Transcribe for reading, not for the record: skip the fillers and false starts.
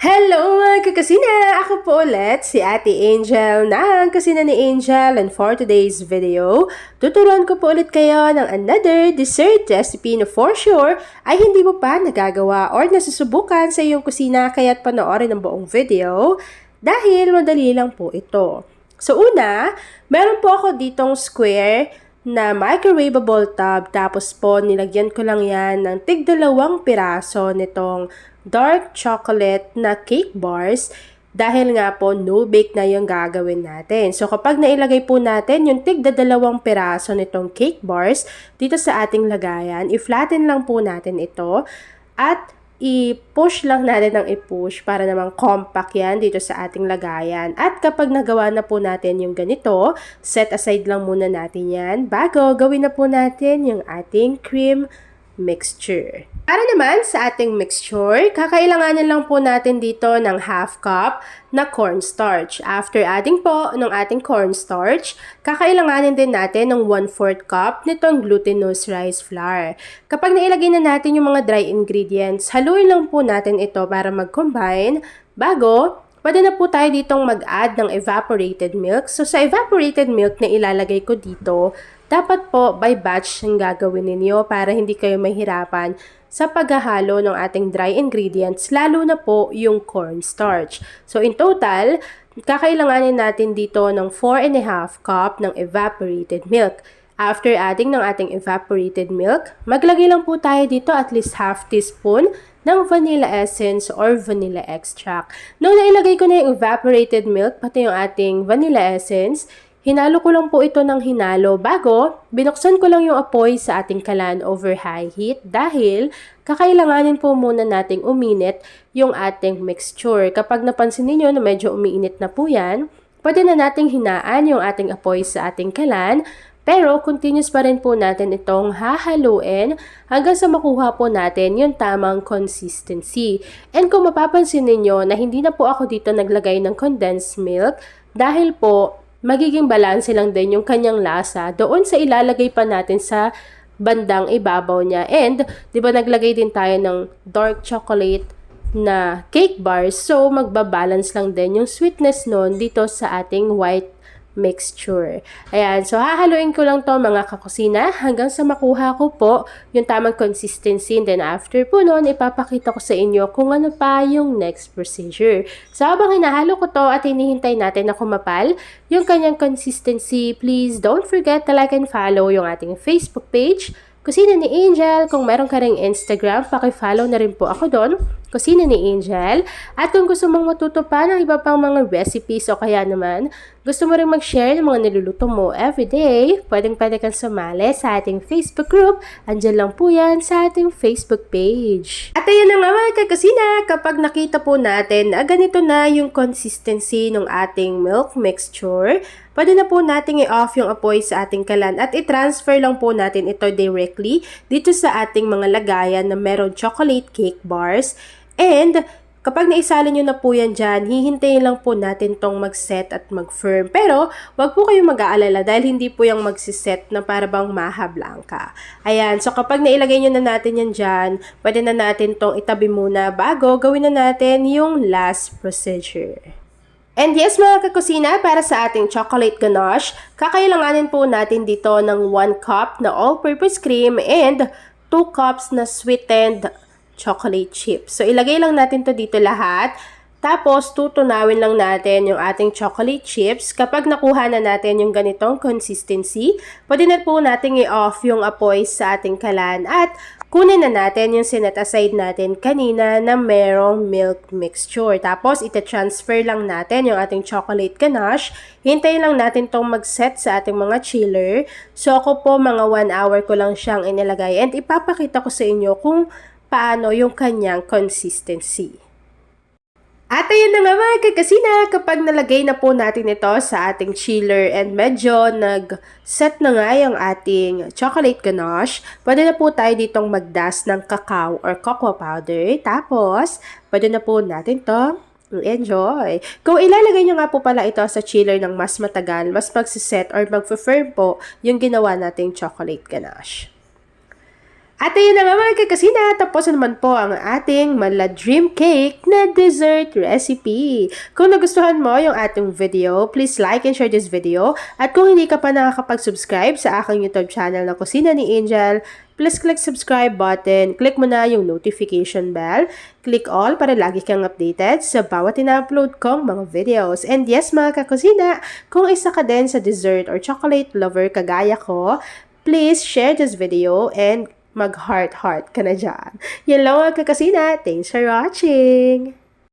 Hello mga kakasina! Ako po ulit si Ate Angel ng Kasina ni Angel, and for today's video, tuturuan ko po ulit kayo ng another dessert recipe na for sure ay hindi mo pa nagagawa or nasusubukan sa iyong kusina, kaya't panoorin ang buong video dahil madali lang po ito. So una, meron po ako ditong square na microwavable tub, tapos po nilagyan ko lang yan ng tig 2 piraso nitong dark chocolate na cake bars dahil nga po no bake na yung gagawin natin. So kapag nailagay po natin yung tig 2 piraso nitong cake bars dito sa ating lagayan, i-flatten lang po natin ito at i-push lang natin ng i-push para namang compact yan dito sa ating lagayan. At kapag nagawa na po natin yung ganito, set aside lang muna natin yan bago gawin na po natin yung ating cream mixture. Para naman sa ating mixture, kakailanganin lang po natin dito ng half cup na cornstarch. After adding po ng ating cornstarch, kakailanganin din natin ng 1/4 cup nitong glutinous rice flour. Kapag nailagay na natin yung mga dry ingredients, haluin lang po natin ito para mag-combine. Bago, pwede na po tayo ditong mag-add ng evaporated milk. So sa evaporated milk na ilalagay ko dito, dapat po by batch ang gagawin ninyo para hindi kayo mahirapan sa paghahalo ng ating dry ingredients, lalo na po yung cornstarch. So in total, kakailanganin natin dito ng 4.5 cup ng evaporated milk. After adding ng ating evaporated milk, maglagay lang po tayo dito at least half teaspoon ng vanilla essence or vanilla extract. Nung nailagay ko na yung evaporated milk, pati yung ating vanilla essence, hinalo ko lang po ito ng hinalo bago binuksan ko lang yung apoy sa ating kalan over high heat dahil kakailanganin po muna nating uminit yung ating mixture. Kapag napansin niyo na medyo umiinit na po yan, pwede na nating hinaan yung ating apoy sa ating kalan, pero continuous pa rin po natin itong hahaluin hanggang sa makuha po natin yung tamang consistency. And kung mapapansin niyo na hindi na po ako dito naglagay ng condensed milk dahil po magiging balanse lang din yung kanyang lasa doon sa ilalagay pa natin sa bandang ibabaw niya. And, di ba naglagay din tayo ng dark chocolate na cake bars, so magbabalance lang din yung sweetness nun dito sa ating white mixture. Ayan, so hahaluin ko lang to mga kakusina hanggang sa makuha ko po yung tamang consistency, and then after po nun, ipapakita ko sa inyo kung ano pa yung next procedure. So habang hinahalo ko to at hinihintay natin na kumapal yung kanyang consistency, please don't forget to like and follow yung ating Facebook page, Kusina ni Angel. Kung meron ka ring Instagram, paki-follow na rin po ako doon, Kusina ni Angel. At kung gusto mong matuto pa ng iba pang mga recipes o kaya naman gusto mo rin mag-share ng mga niluluto mo everyday, pwedeng-pwede kang sumali sa ating Facebook group. Andyan lang po yan sa ating Facebook page. At ayan na nga mga kakasina, kapag nakita po natin na ganito na yung consistency ng ating milk mixture, pwede na po nating i-off yung apoy sa ating kalan at i-transfer lang po natin ito directly dito sa ating mga lagayan na meron chocolate cake bars. And kapag naisali nyo na po yan dyan, hihintayin lang po natin tong mag-set at mag-firm. Pero, wag po kayong mag-aalala dahil hindi po yung mag-set na para bang maha blanca. Ayan, so kapag nailagay nyo na natin yan dyan, pwede na natin tong itabi muna bago gawin na natin yung last procedure. And yes mga kakusina, para sa ating chocolate ganache, kakailanganin po natin dito ng 1 cup na all-purpose cream and 2 cups na sweetened chocolate chips. So, ilagay lang natin to dito lahat. Tapos, tutunawin lang natin yung ating chocolate chips. Kapag nakuha na natin yung ganitong consistency, pwede na po natin i-off yung apoy sa ating kalan at kunin na natin yung sinet aside natin kanina na merong milk mixture. Tapos, ita-transfer lang natin yung ating chocolate ganache. Hintayin lang natin tong mag-set sa ating mga chiller. So, ako po mga 1 hour ko lang siyang inilagay and ipapakita ko sa inyo kung paano yung kanyang consistency. At ayun na nga mga kakasina, kapag nalagay na po natin ito sa ating chiller and medyo nag-set na nga yung ating chocolate ganache, pwede na po tayo ditong mag-dust ng cacao or cocoa powder. Tapos, pwede na po natin to enjoy. Kung ilalagay nyo nga po pala ito sa chiller ng mas matagal, mas magsiset or mag-firm po yung ginawa nating chocolate ganache. At ayun na nga mga kakasina, tapos na naman po ang ating mala dream cake na dessert recipe. Kung nagustuhan mo yung ating video, please like and share this video. At kung hindi ka pa nakakapag-subscribe sa aking YouTube channel na Kusina ni Angel, please click subscribe button, click mo na yung notification bell, click all para lagi kang updated sa bawat ina-upload kong mga videos. And yes mga kakusina, kung isa ka din sa dessert or chocolate lover kagaya ko, please share this video and mag-heart-heart ka na dyan. Yan lang mga kakasina. Thanks for watching!